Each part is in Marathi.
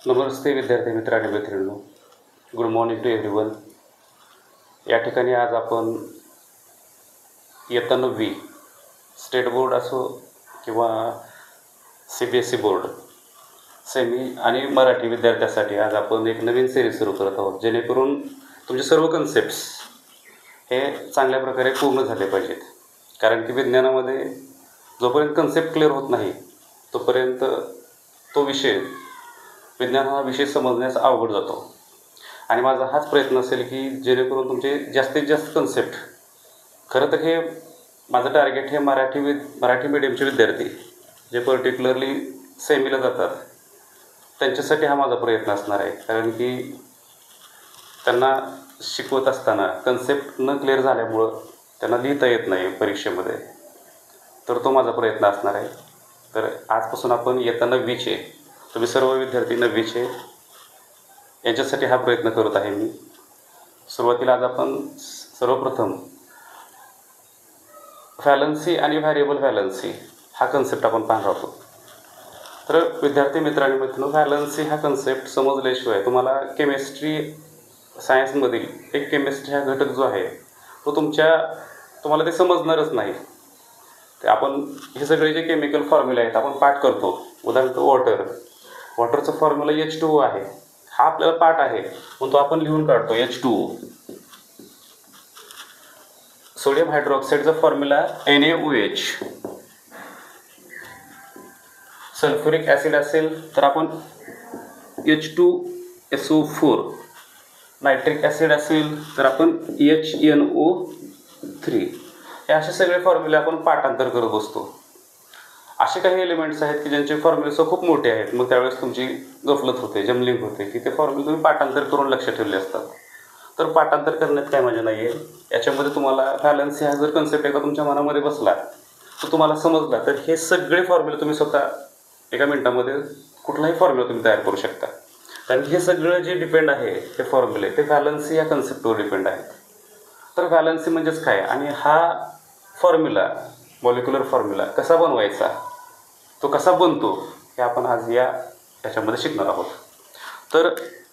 नमस्ते विद्यार्थी मित्र आणि मैत्रिणींनो. Good morning to everyone. या ठिकाणी आज आपण इयत्ता 9वी स्टेट बोर्ड असो किंवा CBSE बोर्ड सेमी आणि मराठी विद्यार्थ्यासाठी आज आपण एक नवीन सिरीज सुरू करत आहोत, जेणेकरून तुमचे सर्व कन्सेप्ट्स हे चांगल्या प्रकारे पूर्ण झाले पाहिजेत. कारण की विज्ञानामध्ये जोपर्यंत कन्सेप्ट क्लिअर होत नाही तोपर्यंत तो विज्ञान हा विषय समजण्यास अवघड जातो. आणि माझा हाच प्रयत्न असेल की जेणेकरून तुमचे जास्तीत जास्त कन्सेप्ट, खरं तर हे माझं टार्गेट हे मराठी मीडियमचे विद्यार्थी जे पर्टिक्युलरली सेमीला जातात त्यांच्यासाठी हा माझा प्रयत्न असणार आहे. कारण की त्यांना शिकवत असताना कन्सेप्ट न क्लिअर झाल्यामुळं त्यांना लिहिता येत नाही परीक्षेमध्ये, तर तो माझा प्रयत्न असणार आहे. तर आजपासून आपण इयत्ता 9वीचे, तुम्ही सर्व विद्यार्थी 9वीचे, यांच्यासाठी हा प्रयत्न करत आहे मी. सुरुवातीला आज आपण सर्वप्रथम व्हॅलन्सी आणि व्हॅरिएबल व्हॅलन्सी हा कन्सेप्ट आपण पाहणार आहोत. तर विद्यार्थी मित्रांनी व्हॅलन्सी हा कन्सेप्ट समजल्याशिवाय तुम्हाला केमिस्ट्री सायन्समधील एक केमिस्ट्री हा घटक जो आहे तो तुम्हाला ते समजणारच नाही. ते आपण हे सगळे जे केमिकल फॉर्म्युला आहेत आपण पाठ करतो. उदाहरणार्थ वॉटरचा फॉर्म्युला H2O आहे, हा आपल्याला पाठ आहे म्हणून तो आपण लिहून काढतो H2O. सोडियम हायड्रॉक्साईडचा फॉर्म्युला NaOH. सल्फ्युरिक ॲसिड असेल तर आपण H2SO4. नायट्रिक ॲसिड असेल तर आपण HNO3. हे असे सगळे फॉर्म्युले आपण पाठांतर करत बसतो. असे काही एलिमेंट्स आहेत की ज्यांचे फॉर्म्युलेस खूप मोठे आहेत, मग त्यावेळेस तुमची गफलत होते, जमलिंग होते की ते फॉर्म्युले तुम्ही पाठांतर करून लक्ष ठेवले असतात. तर पाठांतर करण्यात काय मजा नाही आहे. याच्यामध्ये तुम्हाला व्हॅलन्सी हा जर कन्सेप्ट एकदा तुमच्या मनामध्ये बसला, तो तुम्हाला समजला, तर हे सगळे फॉर्म्युले तुम्ही स्वतः एका मिनिटामध्ये कुठलाही फॉर्म्युला तुम्ही तयार करू शकता. कारण हे सगळं जे डिपेंड आहे हे फॉर्म्युले ते व्हॅलन्सी या कन्सेप्टवर डिपेंड आहेत. तर व्हॅलन्सी म्हणजेच काय आणि हा फॉर्म्युला, मॉलिक्युलर फॉर्म्युला कसा बनवायचा, तो कसा बनतो, हे आपण आज याच्यामध्ये शिकणार आहोत. तर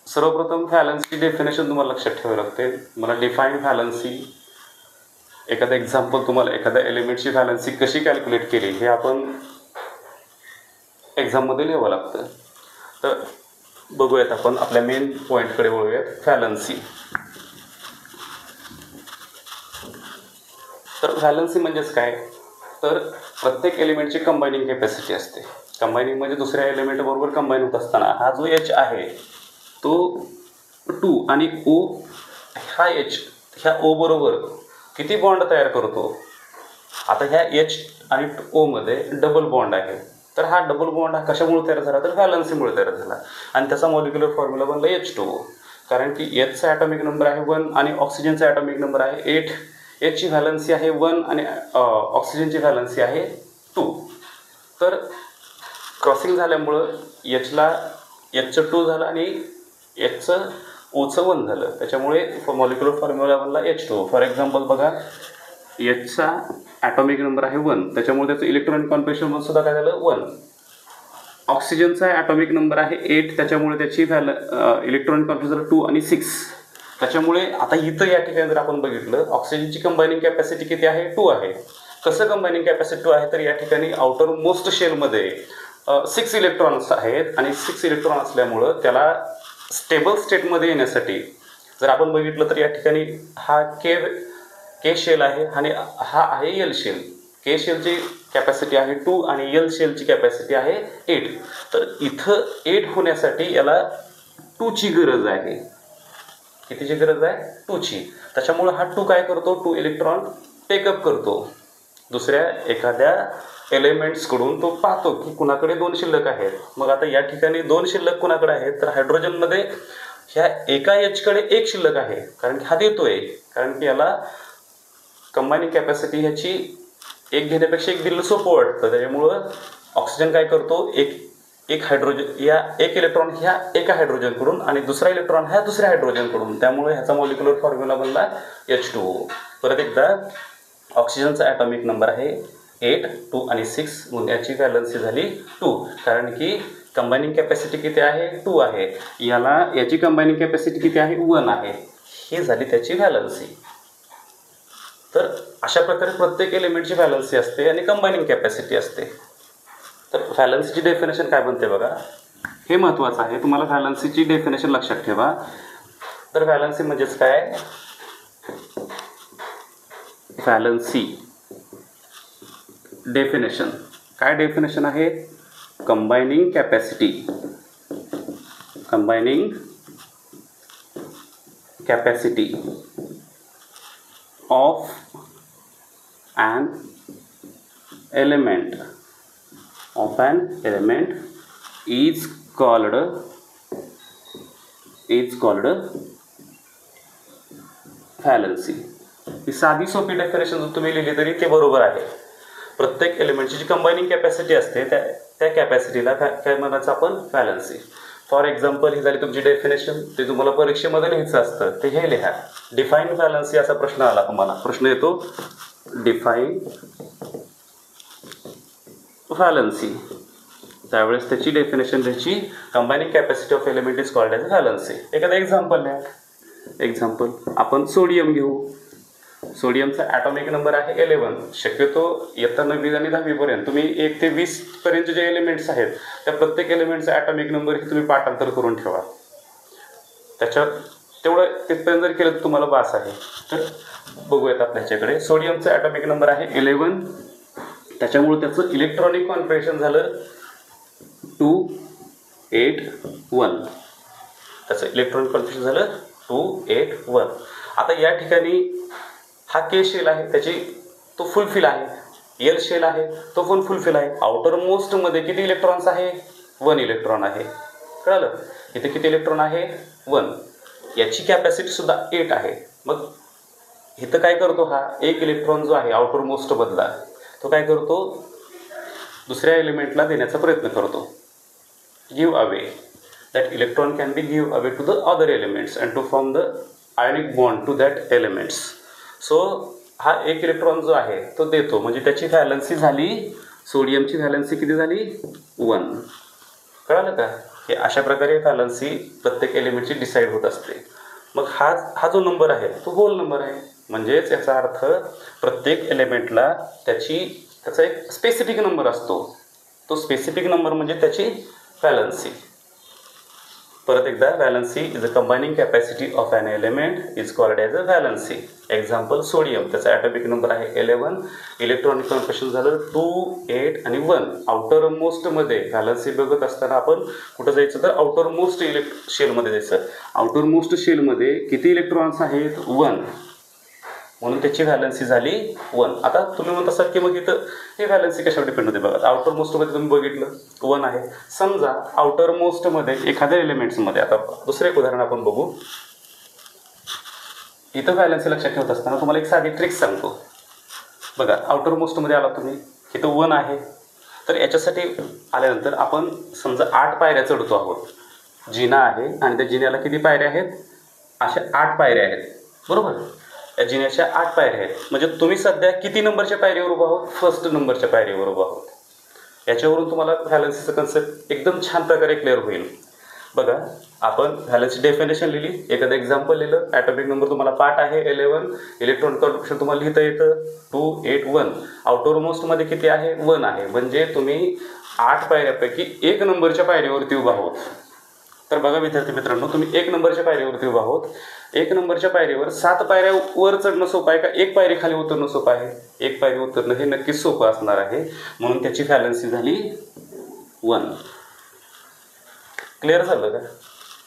सर्वप्रथम व्हॅलन्सीची डेफिनेशन तुम्हाला लक्षात ठेवावी लागते. मला डिफाईन व्हॅलन्सी, एखादा एक्झाम्पल, तुम्हाला एखाद्या एलिमेंटची व्हॅलन्सी कशी कॅल्क्युलेट केली हे आपण एक्झाममध्ये लिहावं लागतं. तर बघूयात, आपण आपल्या मेन पॉईंटकडे वळूयात. व्हॅलन्सी. तर व्हॅलन्सी म्हणजेच काय, तर प्रत्येक एलिमेंटची कंबायनिंग कॅपॅसिटी असते. कंबायनिंग म्हणजे दुसऱ्या एलिमेंटबरोबर कंबाईन होत असताना हा जो H आहे तो 2 आणि O, हा H ह्या O बरोबर किती बॉन्ड तयार करतो. आता ह्या H आणि O मध्ये डबल बॉन्ड आहे. तर हा डबल बॉन्ड हा कशामुळे तयार झाला, तर व्हॅलन्सीमुळे तयार झाला. आणि त्याचा मॉलिक्युलर फॉर्म्युला बनला H2O. कारण की Hचा ॲटॉमिक नंबर आहे 1 आणि ऑक्सिजनचा ॲटॉमिक नंबर आहे 8. Hची व्हॅलन्सी आहे 1 आणि ऑक्सिजनची व्हॅलन्सी आहे 2. तर क्रॉसिंग झाल्यामुळं Hचं 2 झालं आणि Hचं Oचं 1 झालं. त्याच्यामुळे मॉलिक्युलर फॉर्म्युला बनला H2O. फॉर एक्झाम्पल बघा, Hचा ॲटॉमिक नंबर आहे 1, त्याच्यामुळे त्याचं इलेक्ट्रॉनिक कॉन्फिगरेशन सुद्धा काय झालं, 1. ऑक्सिजनचा ॲटॉमिक नंबर आहे 8, त्याच्यामुळे त्याची इलेक्ट्रॉनिक कॉन्फिगरेशन 2 आणि 6. त्याच्यामुळे आता इथं या ठिकाणी जर आपण बघितलं, ऑक्सिजनची कंबायनिंग कॅपॅसिटी किती आहे, 2 आहे. कसं कंबायनिंग कॅपॅसिटी 2 आहे, तर या ठिकाणी आउटर मोस्ट शेलमध्ये 6 इलेक्ट्रॉन्स आहेत आणि 6 इलेक्ट्रॉन असल्यामुळं त्याला स्टेबल स्टेटमध्ये येण्यासाठी जर आपण बघितलं तर या ठिकाणी हा के शेल आहे आणि हा आहे एल शेल. के शेलची कॅपॅसिटी आहे 2 आणि एल शेलची कॅपॅसिटी आहे 8. तर इथं 8 होण्यासाठी याला 2ची गरज आहे. कितीची गरज आहे, 2ची. त्याच्यामुळं हा 2 काय करतो, 2 इलेक्ट्रॉन टेकअप करतो. दुसऱ्या एखाद्या एलिमेंट्सकडून तो पाहतो की कुणाकडे 2 शिल्लक आहेत. मग आता या ठिकाणी 2 शिल्लक कुणाकडे आहेत, तर हायड्रोजनमध्ये ह्या एका Hकडे 1 शिल्लक आहे. कारण की हा देतोय, कारण की याला कंबायनिंग कॅपॅसिटी ह्याची 1 घेण्यापेक्षा 1 दिलं सोपं वाटतं. त्याच्यामुळं ऑक्सिजन काय करतो, एक हायड्रोजन, या 1 इलेक्ट्रॉन ह्या एका हायड्रोजनकडून आणि दुसरा इलेक्ट्रॉन ह्या दुसऱ्या हायड्रोजनकडून. त्यामुळे ह्याचा मॉलिक्युलर फॉर्म्युला बनला H2O. परत एकदा, ऑक्सिजनचा ॲटॉमिक नंबर आहे 8, 2 आणि 6 म्हणून याची व्हॅलन्सी झाली 2. कारण की कंबायनिंग कॅपॅसिटी किती आहे 2 आहे, याची कंबायनिंग कॅपॅसिटी किती आहे 1 आहे. ही झाली त्याची व्हॅलन्सी. तर अशा प्रकारे प्रत्येक एलिमेंटची व्हॅलन्सी असते आणि कंबायनिंग कॅपॅसिटी असते. तर व्हॅलन्सीची डेफिनेशन काय बनते बघा, हे महत्त्वाचं आहे. तुम्हाला व्हॅलन्सीची डेफिनेशन लक्षात ठेवा. तर व्हॅलन्सी म्हणजेच काय, व्हॅलन्सी डेफिनेशन काय डेफिनेशन आहे, combining capacity of an element is called valency. ही साधी सोपी डेफिनेशन जर तुम्ही लिहिली तरी ते बरोबर आहे. प्रत्येक एलिमेंटची जी कंबायनिंग कॅपॅसिटी असते त्या कॅपॅसिटीला काय म्हणायचं आपण, व्हॅलन्सी. फॉर एक्झाम्पल ही झाली तुमची डेफिनेशन. ते तुम्हाला परीक्षेमध्ये लिहायचं असतं ते हे लिहा. डिफाईन व्हॅलन्सी असा प्रश्न आला तुम्हाला, प्रश्न येतो डिफाईन व्हॅलन्सी, त्यावेळेस त्याची डेफिनेशन द्यायची, combining capacity of element is called as valency. एखादं एक्झाम्पल लिहा. एक्झाम्पल आपण सोडियम घेऊ. सोडियमचा ॲटॉमिक नंबर आहे 11. शक्यतो इयत्ता 9वी आणि 10वीपर्यंत तुम्ही 1 ते 20 पर्यंत जे एलिमेंट्स आहेत त्या प्रत्येक एलिमेंटचा ॲटॉमिक नंबर हे तुम्ही पाठांतर करून ठेवा. त्याच्यात तेवढं तिथपर्यंत जर केलं तर तुम्हाला बास आहे. तर बघूयात आपल्याच्याकडे सोडियमचा ॲटॉमिक नंबर आहे 11. त्याच्यामुळे त्याचं इलेक्ट्रॉनिक कॉन्फिगरेशन झालं 281. त्याचं इलेक्ट्रॉनिक कॉन्फिगरेशन झालं 281. आता या ठिकाणी हा के शेल आहे, तो फुलफिल आहे. एल शेल आहे, तो पण फुलफिल आहे. आउटर मोस्टमध्ये किती इलेक्ट्रॉन्स आहे, 1 इलेक्ट्रॉन आहे. कळलं, इथे किती इलेक्ट्रॉन आहे 1. याची कॅपॅसिटी सुद्धा 8 आहे. मग इथं काय करतो, हा 1 इलेक्ट्रॉन जो आहे आउटर मोस्टमधला तो काय करतो, दुसऱ्या एलिमेंटला देण्याचा प्रयत्न करतो. Give away, that electron can be give away to the other elements and to form the ionic bond to that elements. So हा 1 इलेक्ट्रॉन जो आहे तो देतो, म्हणजे त्याची व्हॅलन्सी झाली, सोडियमची व्हॅलन्सी किती झाली 1. कळालं का. हे अशा प्रकारे व्हॅलन्सी प्रत्येक एलिमेंटची डिसाईड होत असते. मग हा जो नंबर आहे तो होल नंबर आहे. म्हणजेच याचा अर्थ प्रत्येक एलिमेंटला त्याचा एक स्पेसिफिक नंबर असतो. तो स्पेसिफिक नंबर म्हणजे त्याची व्हॅलन्सी. परत एकदा, valency is a combining capacity of an element is called as a valency. Example sodium, त्याचा ॲटॉमिक नंबर आहे 11. इलेक्ट्रॉनिक कॉन्फिगरेशन झालं 2, 8 आणि 1. आउटर मोस्टमध्ये व्हॅलन्सी बघत असताना आपण कुठं जायचं तर आउटर मोस्ट शेलमध्ये जायचं. आउटर मोस्ट शेलमध्ये किती इलेक्ट्रॉन्स आहेत 1, म्हणून त्याची व्हॅलन्सी झाली 1. आता तुम्ही म्हणत असाल की मग इथं हे व्हॅलन्सी कशावर डिपेंड होते बघा. आउटर मोस्टमध्ये तुम्ही बघितलं 1 आहे. समजा आउटर मोस्टमध्ये एखाद्या एलिमेंट्समध्ये, आता दुसरं एक उदाहरण आपण बघू. इथं व्हॅलन्सी लक्षात ठेवत असताना तुम्हाला एक साधी ट्रिक सांगतो बघा. आउटर मोस्टमध्ये आला तुम्ही, इथं 1 आहे. तर याच्यासाठी आल्यानंतर आपण समजा 8 पायऱ्या चढतो आहोत. जिना आहे आणि त्या जिन्याला किती पायऱ्या आहेत, अशा 8 पायऱ्या आहेत, बरोबर. या जिन्याच्या 8 पायऱ्या आहेत. म्हणजे तुम्ही सध्या किती नंबरच्या पायरीवर उभा आहोत, फर्स्ट नंबरच्या पायरीवर उभा आहोत. याच्यावरून तुम्हाला व्हॅलन्सीचं कन्सेप्ट एकदम छान प्रकारे क्लिअर होईल. बघा, आपण व्हॅलन्सी डेफिनेशन लिहिली, एखादं एक्झाम्पल लिहिलं, ॲटॉमिक नंबर तुम्हाला पाठ आहे 11, इलेक्ट्रॉनिक कॉन्फिगरेशन तुम्हाला लिहिता येतं 281. आउटर मोस्टमध्ये किती आहे 1 आहे. म्हणजे तुम्ही 8 पायऱ्यापैकी 1 नंबरच्या पायरीवरती उभा आहोत. तर बघा विद्यार्थी मित्रांनो, तुम्ही 1 नंबरच्या पायरीवरती उभा आहोत. 1 नंबरच्या पायरीवर 7 पायऱ्या वर चढणं सोपं आहे का 1 पायरी खाली उतरणं सोपं आहे. 1 पायरी उतरणं हे नक्कीच सोपं असणार आहे. म्हणून त्याची व्हॅलन्सी झाली 1. क्लिअर झालं का.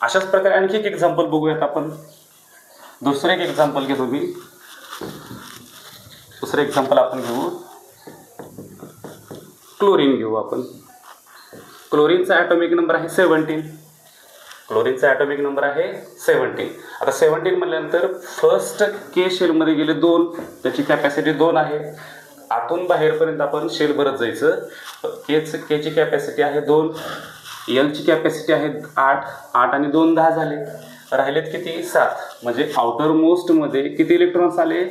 अशाच प्रकारे आणखी एक एक्झाम्पल बघूयात आपण. दुसरं एक एक्झाम्पल घेतो मी. दुसरं एक्झाम्पल आपण घेऊ, क्लोरीन घेऊ आपण. क्लोरीनचा ॲटॉमिक नंबर आहे 17. क्लोरीनचा ॲटॉमिक नंबर आहे 17. आता 17 म्हटल्यानंतर फर्स्ट के शेलमध्ये गेले 2, त्याची कॅपॅसिटी 2 आहे. आतून बाहेरपर्यंत आपण शेल भरत जायचं. केची कॅपॅसिटी आहे 2, एलची कॅपॅसिटी आहे 8. 8 आणि 2 10 झाले. राहिलेत किती 7. म्हणजे आउटर मोस्टमध्ये किती इलेक्ट्रॉन्स आले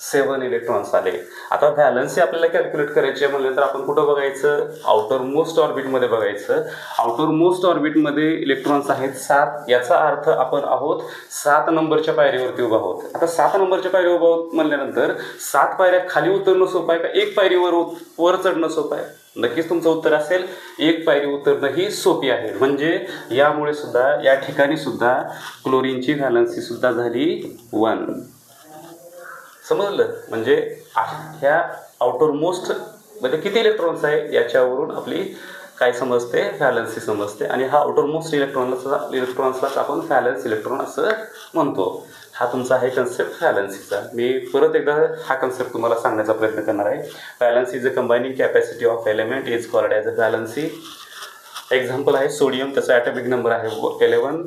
7 इलेक्ट्रॉन्स आले. आता व्हॅलन्सी आपल्याला कॅल्क्युलेट करायची आहे म्हणलं तर आपण कुठं बघायचं, आउटर मोस्ट ऑर्बिटमध्ये बघायचं. आउटर मोस्ट ऑर्बिटमध्ये इलेक्ट्रॉन्स आहेत 7. याचा अर्थ आपण आहोत 7 नंबरच्या पायरीवरती उभा आहोत. आता 7 नंबरच्या पायरीवर उभा आहोत म्हणल्यानंतर 7 पायऱ्या खाली उतरणं सोपं आहे का एक पायरीवर वर चढणं सोपं आहे? नक्कीच तुमचं उत्तर असेल एक पायरी उतरणं ही सोपी आहे. म्हणजे यामुळे सुद्धा या ठिकाणी सुद्धा क्लोरीनची व्हॅलन्सी सुद्धा झाली 1. समजलं? म्हणजे ह्या आउटर मोस्ट मध्ये किती इलेक्ट्रॉन्स आहे याच्यावरून आपली काय समजते, व्हॅलन्सी समजते. आणि हा आउटर मोस्ट इलेक्ट्रॉन्सलाच आपण व्हॅलन्स इलेक्ट्रॉन असं म्हणतो. हा तुमचा आहे कन्सेप्ट व्हॅलन्सीचा. मी परत एकदा हा कन्सेप्ट तुम्हाला सांगण्याचा प्रयत्न करणार आहे. Valency is a combining capacity of element is called as a valency. Example आहे सोडियम, त्याचा ॲटॉमिक नंबर आहे 11,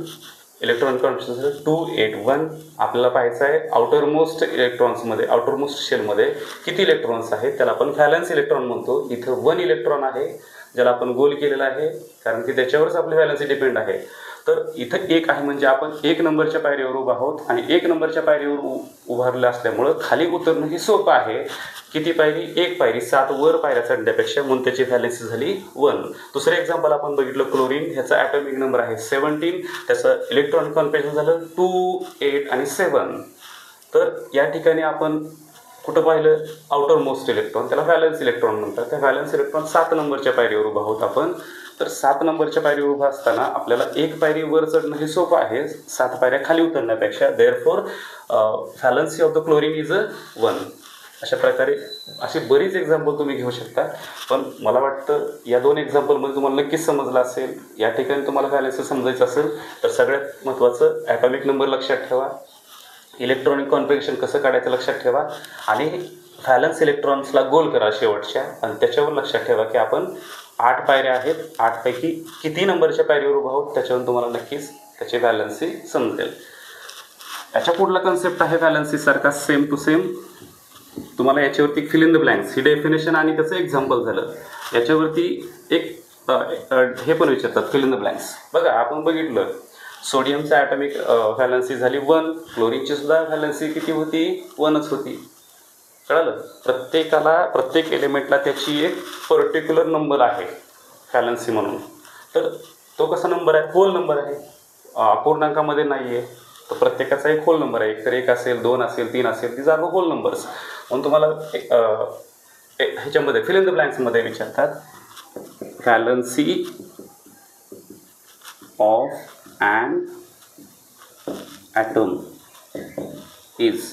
इलेक्ट्रॉन कॉन्सन्ट्रेशन 281. आपल्याला पाहायचं आहे आउटर मोस्ट इलेक्ट्रॉन्समध्ये, आउटर मोस्ट शेलमध्ये किती इलेक्ट्रॉन्स आहेत, त्याला आपण व्हॅलन्स इलेक्ट्रॉन म्हणतो. इथं 1 इलेक्ट्रॉन आहे ज्याला आपण गोल केलेला आहे कारण की त्याच्यावरच आपली व्हॅलन्सी डिपेंड आहे. तर इथं 1 आहे म्हणजे आपण 1 नंबरच्या पायरीवर उभा आहोत आणि 1 नंबरच्या पायरीवर उभारलं असल्यामुळं खाली उतरणं ही सोपं आहे. किती पायरी? 1 पायरी. 7 वर पायऱ्या चढण्यापेक्षा म्हणून त्याची व्हॅलन्सी झाली 1. दुसरं एक्झाम्पल आपण बघितलं क्लोरीन, ह्याचा ॲटॉमिक नंबर आहे 17, त्याचं इलेक्ट्रॉनिक कॉन्फिगरेशन झालं 2, 8 आणि 7. तर या ठिकाणी आपण कुठं पाहिलं आउटर मोस्ट इलेक्ट्रॉन, त्याला व्हॅलन्स इलेक्ट्रॉन म्हणतात. त्या व्हॅलन्स इलेक्ट्रॉन 7 नंबरच्या पायरीवर उभा आहोत आपण. तर 7 नंबरच्या पायरीवर उभा असताना आपल्याला 1 पायरी वर चढणं हे सोपं आहे 7 पायऱ्या खाली उतरण्यापेक्षा. Therefore valency of the chlorine is 1. अशा प्रकारे अशी बरीच एक्झाम्पल तुम्ही घेऊ शकता. पण मला वाटतं या 2 एक्झाम्पलमध्ये तुम्हाला नक्कीच समजलं असेल. या ठिकाणी तुम्हाला व्हॅलन्सी समजायचं असेल तर सगळ्यात महत्त्वाचं ॲटॉमिक नंबर लक्षात ठेवा, इलेक्ट्रॉनिक कॉन्फिगरेशन कसं काढायचं लक्षात ठेवा आणि व्हॅलन्स इलेक्ट्रॉन्सला गोल करा शेवटच्या. आणि त्याच्यावर लक्षात ठेवा की आपण 8 पायऱ्या आहेत, 8 पैकी किती नंबरच्या पायरीवर उभा आहोत त्याच्यावरून तुम्हाला नक्कीच त्याची व्हॅलन्सी समजेल. याच्या पुढला कन्सेप्ट आहे व्हॅलन्सीसारखा सेम टू सेम. तुम्हाला याच्यावरती फिल इन द ब्लँक्स ही डेफिनेशन आणि त्याचं एक्झाम्पल झालं. याच्यावरती एक हे पण विचारतात फिल इन द ब्लँक्स. बघा आपण बघितलं सोडियमचं ॲटॉमिक व्हॅलन्सी झाली 1, क्लोरीनची सुद्धा व्हॅलन्सी किती होती? 1च होती. कळलं? प्रत्येक एलिमेंटला त्याची एक पर्टिक्युलर नंबर आहे व्हॅलन्सी म्हणून. तर तो कसा नंबर आहे? होल नंबर आहे, अपूर्णांकामध्ये नाही आहे. तर प्रत्येकाचा एक होल नंबर आहे. एक तर 1 असेल, 2 असेल, 3 असेल, ती आर होल नंबर्स. म्हणून तुम्हाला ह्याच्यामध्ये फिल इन द ब्लँक्समध्ये विचारतात valency of an atom is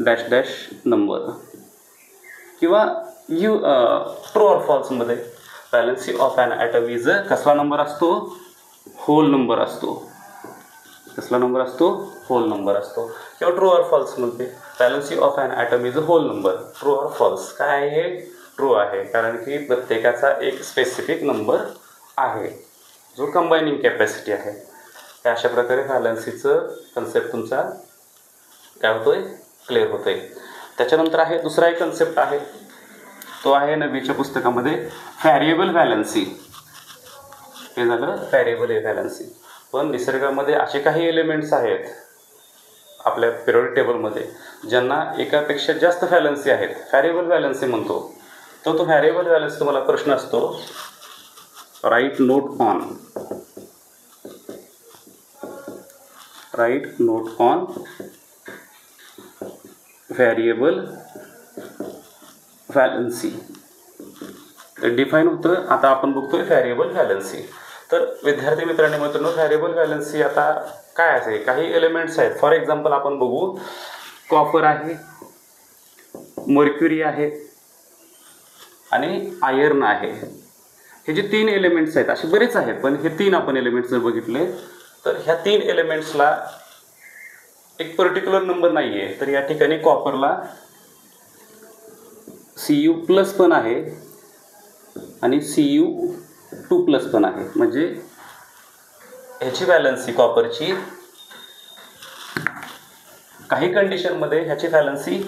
dash dash number किंवा ट्रू ऑर फॉल्समध्ये valency of an atom is कसला नंबर असतो? होल नंबर असतो. कसला नंबर असतो? होल नंबर असतो. किंवा ट्रू ऑर फॉल्समध्ये valency of an atom is a whole number. True or false काय आहे? ट्रू आहे, कारण की प्रत्येकाचा एक स्पेसिफिक नंबर आहे जो कंबायनिंग कॅपॅसिटी आहे. त्या अशा प्रकारे व्हॅलन्सीचं कन्सेप्ट तुमचा काय होतोय? क्लिअर होतोय. त्याच्यानंतर आहे दुसरा एक कन्सेप्ट आहे, तो आहे नवीच्या पुस्तकामध्ये व्हॅरिएबल व्हॅलन्सी. हे झालं व्हॅरिएबल व्हॅलन्सी. पण निसर्गामध्ये असे काही एलिमेंट्स आहेत आपल्या पिरियडिक टेबलमध्ये ज्यांना एकापेक्षा जास्त व्हॅलन्सी आहेत, व्हॅरिएबल व्हॅलन्सी म्हणतो. तो व्हॅरिएबल व्हॅलन्सी तुम्हाला प्रश्न असतो, write note on variable valency. Define होतं. आता आपण बघतोय व्हॅरिएबल व्हॅलन्सी. तर विद्यार्थी मित्रांनो व्हॅरिएबल व्हॅलन्सी आता काय असेल? काही एलिमेंट्स आहेत. फॉर एक्झाम्पल आपण बघू कॉपर आहे, मर्क्युरी आहे आणि आयर्न आहे. हे जे 3 एलिमेंट्स आहेत, असे बरेच आहेत पण हे 3 आपण एलिमेंट्स जर बघितले तर ह्या 3 एलिमेंट्सला एक पर्टिक्युलर नंबर नाही आहे. तर या ठिकाणी कॉपरला Cu+ पण आहे आणि Cu2+ पण आहे. म्हणजे ह्याची व्हॅलन्सी कॉपरची काही कंडिशनमध्ये ह्याची व्हॅलन्सी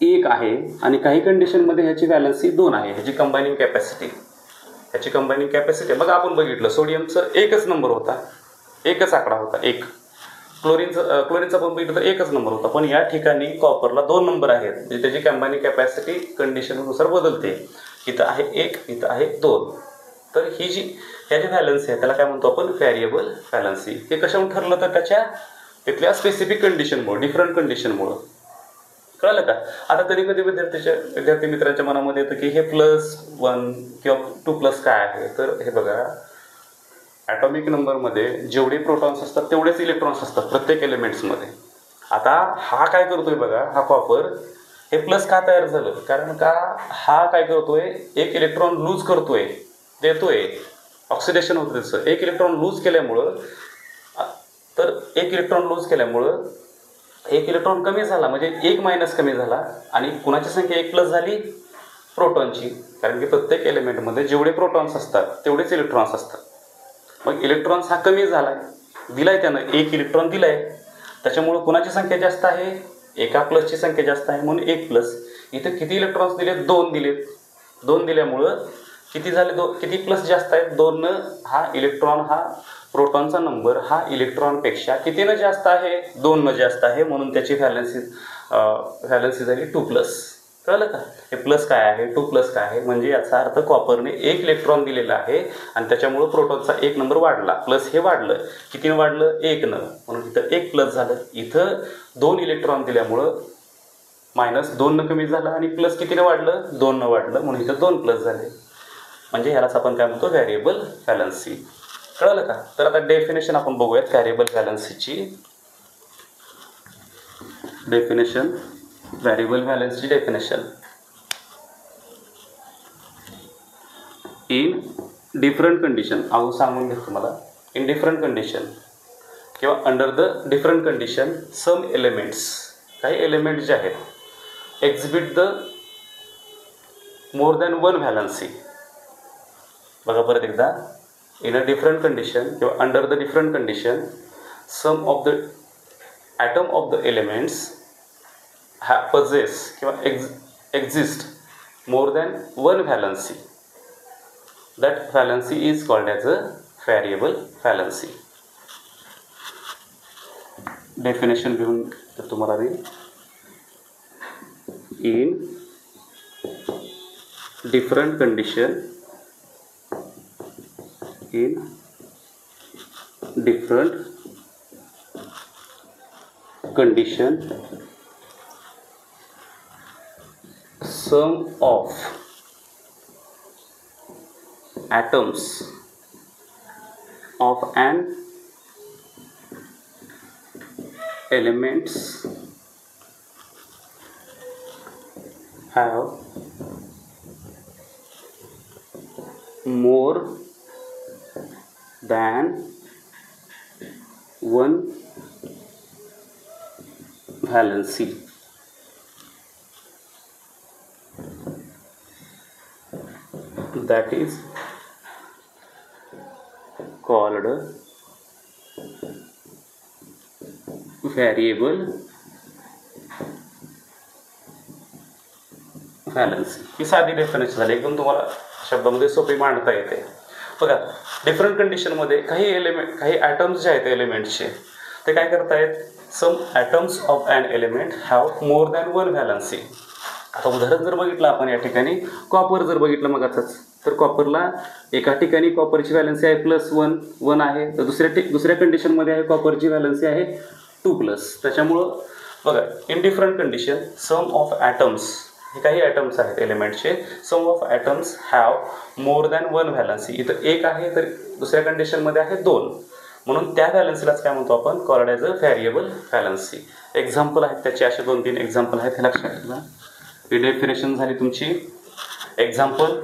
1 आहे आणि काही कंडिशनमध्ये ह्याची व्हॅलन्सी 2 आहे. ह्याची कंबायनिंग कॅपॅसिटी बघा आपण बघितलं सोडियमचं एकच नंबर होता, एकच आकडा होता 1. क्लोरीनचा पण बघितलं तर एकच नंबर होता, पण या ठिकाणी कॉपरला 2 नंबर आहेत, म्हणजे त्याची कंबाईनिंग कॅपॅसिटी कंडिशननुसार बदलते. इथं आहे 1, इथं आहे 2. तर ह्या जी व्हॅलन्सी आहे त्याला काय म्हणतो आपण, व्हॅरिएबल व्हॅलन्सी. हे कशामुळे ठरलं तर त्याच्या तिथल्या स्पेसिफिक कंडिशनमुळे, डिफरंट कंडिशनमुळं. कळलं का? आता कधी कधी विद्यार्थी मित्रांच्या मनामध्ये येतं की हे +1 किंवा 2+ काय आहे. तर हे बघा, ॲटॉमिक नंबरमध्ये जेवढे प्रोटॉन्स असतात तेवढेच इलेक्ट्रॉन्स असतात प्रत्येक एलिमेंट्समध्ये. आता हा काय करतोय बघा, हा कॉपर हे प्लस का तयार झालं, कारण का हा काय करतोय, एक इलेक्ट्रॉन लूज करतोय, देतोय, ऑक्सिडेशन होतं त्याचं. एक इलेक्ट्रॉन लूज केल्यामुळं एक इलेक्ट्रॉन कमी झाला, म्हणजे 1 मायनस कमी झाला, आणि कुणाची संख्या 1 प्लस झाली, प्रोटॉनची. कारण की प्रत्येक एलिमेंटमध्ये जेवढे प्रोटॉन्स असतात तेवढेच इलेक्ट्रॉन्स असतात. मग इलेक्ट्रॉन्स हा कमी झाला आहे, दिलाय त्यानं 1 इलेक्ट्रॉन दिलाय, त्याच्यामुळं कुणाची संख्या जास्त आहे, एका प्लसची संख्या जास्त आहे, म्हणून 1 प्लस. इथं किती इलेक्ट्रॉन्स दिलेत, 2 दिलेत. 2 दिल्यामुळं किती झाले, किती प्लस जास्त आहेत, 2. हा इलेक्ट्रॉन, हा प्रोटॉनचा नंबर हा इलेक्ट्रॉनपेक्षा कितीनं जास्त आहे, 2 जास्त आहे, म्हणून त्याची व्हॅलन्सी झाली 2+. कळलं का? हे प्लस काय आहे, 2+ काय आहे, म्हणजे याचा अर्थ कॉपरने 1 इलेक्ट्रॉन दिलेला आहे आणि त्याच्यामुळं प्रोटॉनचा 1 नंबर वाढला. प्लस हे वाढलं, कितीनं वाढलं, 1नं, म्हणून इथं 1 प्लस झालं. इथं 2 इलेक्ट्रॉन दिल्यामुळं -2 कमी झालं आणि प्लस कितीनं वाढलं, 2 वाढलं, म्हणून इथं 2 प्लस झाले. म्हणजे ह्यालाच आपण काय म्हणतो, व्हॅरिएबल व्हॅलन्सी. कळलं का? तर आता डेफिनेशन आपण बघूयात व्हॅरिएबल व्हॅलन्सीची. डेफिनेशन, व्हॅरिएबल व्हॅलन्सची डेफिनेशन. इन डिफरंट कंडिशन, अहो सांगून घेतो तुम्हाला, इन डिफरंट कंडिशन किंवा under the different condition some elements, काही एलिमेंट जे आहेत, exhibit the more than 1 valency. बघा परत एकदा, इन अ डिफरंट कंडिशन किंवा under the different condition some of the atom of the elements possess किंवा exist more than 1 valency. That valency is called as a variable valency. Definition घेऊन तुम्हाला मी, in different condition sum of atoms of an elements have more than 1 valency. That is called variable valency. ही साधी डेफिनेशन झाली, एकदम तुम्हाला शब्दामध्ये सोपी मांडता येते. बघा, डिफरंट कंडिशनमध्ये काही ॲटम्स जे आहेत एलिमेंट्सचे, ते काय करतायत, some atoms of an element have more than 1 valency. आता उदाहरण जर बघितलं आपण या ठिकाणी, कॉपर जर बघितलं मगाचंच, तर कॉपरला एका ठिकाणी कॉपरची व्हॅलन्सी आहे +1 आहे, तर दुसऱ्या कंडिशनमध्ये आहे कॉपरची व्हॅलन्सी आहे 2+. त्याच्यामुळं बघा, in different condition some of atoms, हे काही ॲटम्स आहेत एलिमेंटचे, some of atoms have more than 1 valency. इथं 1 आहे, तर दुसऱ्या कंडिशनमध्ये आहे 2, म्हणून त्या व्हॅलन्सीलाच काय म्हणतो आपण, कॉल्ड ॲज अ व्हॅरिएबल व्हॅलन्सी. एक्झाम्पल आहेत त्याचे, असे 2-3 एक्झाम्पल आहेत, हे लक्षात ठेवा. ही डेफिनेशन झाली तुमची. एक्झाम्पल,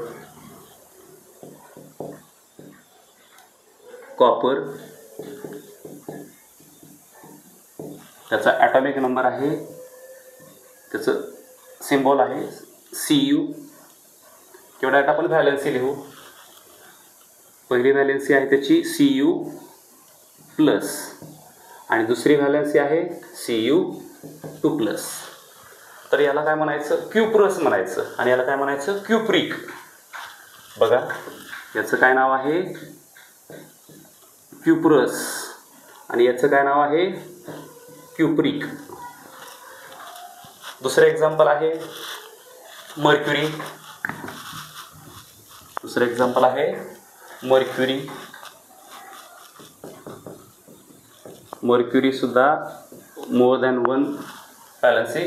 कॉपर, त्याचा ॲटॉमिक नंबर आहे, त्याचं सिम्बॉल आहे Cu. केवढा आपण व्हॅलन्सी लिहू, पहिली व्हॅलन्सी आहे त्याची Cu+, आणि दुसरी व्हॅलन्सी आहे Cu2+. तर याला काय म्हणायचं, क्युप्रस म्हणायचं, आणि याला काय म्हणायचं, क्युप्रिक. बघा, याचं काय नाव आहे, क्युप्रस. आणि याचं काय नाव आहे क्युप्रिक. दुसरं एक्झाम्पल आहे मर्क्युरी. दुसरं एक्झाम्पल आहे मर्क्युरी. मर्क्युरी सुद्धा more than one valency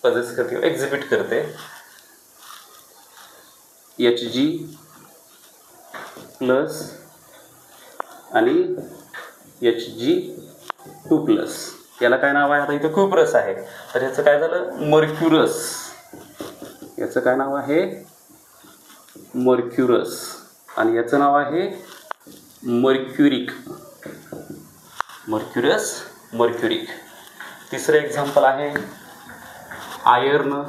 possess करते, एक्झिबिट करते. Hg प्लस आणि Hg2+. याला काय नाव आहे, आता इथं क्युप्रस आहे तर याचं काय झालं मर्क्युरस. याचं काय नाव आहे मर्क्युरस आणि याचं नाव आहे मर्क्युरिक. Mercurous, mercuric. तिसरं एक्झाम्पल आहे आयर्न.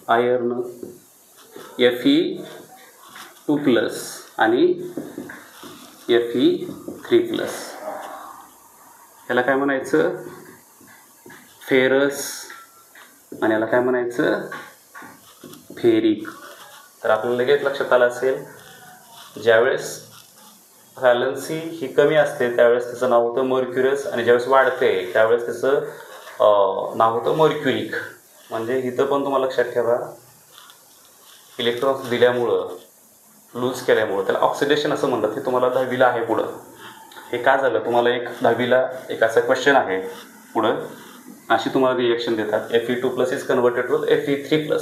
आयर्न Fe2+ आणि Fe3+. याला काय म्हणायचं फेरस आणि याला काय म्हणायचं फेरिक. तर आपल्याला लगेच लक्षात आलं असेल ज्यावेळेस व्हॅलन्सी ही कमी असते त्यावेळेस त्याचं नाव होतं मर्क्युरस आणि ज्यावेळेस वाढते त्यावेळेस त्याचं नाव होतं मर्क्युरिक. म्हणजे इथं पण तुम्हाला लक्षात ठेवा इलेक्ट्रॉन्स दिल्यामुळं लूज केल्यामुळं त्याला ऑक्सिडेशन असं म्हणतात. हे तुम्हाला 10वीला आहे पुढं. हे का झालं तुम्हाला एक 10वीला एक असा क्वेश्चन आहे पुढं अशी तुम्हाला रिएक्शन देतात Fe2+ is converted to Fe3+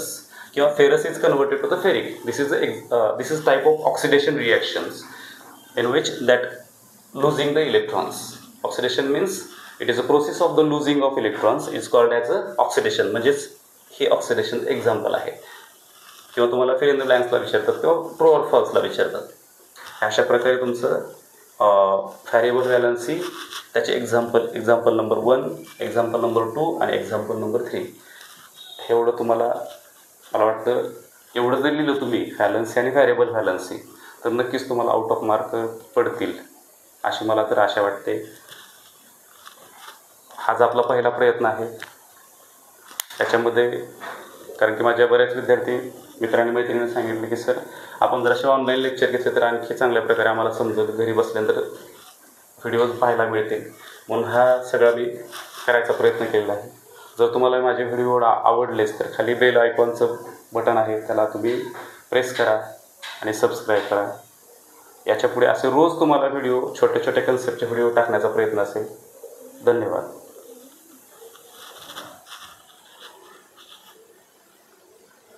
किंवा ferrous is converted to the ferric. This is type of oxidation reactions in which that losing the electrons. Oxidation means it is a process of the losing of electrons is called as a oxidation. म्हणजेच हे ऑक्सिडेशन एक्झाम्पल आहे. किंवा तुम्हाला फिल इन द ब्लँक्सला विचारतात किंवा ट्रू ऑर फॉल्सला विचारतात. अशा प्रकारे तुमचं व्हॅरिएबल व्हॅलन्सी त्याचे एक्झाम्पल नंबर 1, एक्झाम्पल नंबर 2 आणि एक्झाम्पल नंबर 3 एवढं तुम्हाला मला वाटतं एवढं जर लिहिलं तुम्ही व्हॅलन्सी आणि व्हॅरिएबल व्हॅलन्सी तर नक्कीच तुम्हाला आउट ऑफ मार्क पडतील अशी मला तर आशा वाटते. हाच आपला पहिला प्रयत्न आहे त्याच्यामध्ये. कारण की माझ्या बऱ्याच विद्यार्थी मित्रांनी मैत्रिणींनी सांगितलं की सर आपण जर असे ऑनलाईन लेक्चर घेतले तर आणखी चांगल्या प्रकारे आम्हाला समजत घरी बसल्यानंतर व्हिडिओज पाहायला मिळते. म्हणून हा सगळा मी करायचा प्रयत्न केलेला आहे. जर तुम्हाला माझे व्हिडिओ आवडलेच तर खाली बेल आयकॉनचं बटन आहे त्याला तुम्ही प्रेस करा आणि सबस्क्राईब करा. याच्यापुढे असे रोज तुम्हाला व्हिडिओ छोटे छोटे कन्सेप्टचे व्हिडिओ टाकण्याचा प्रयत्न असेल. धन्यवाद.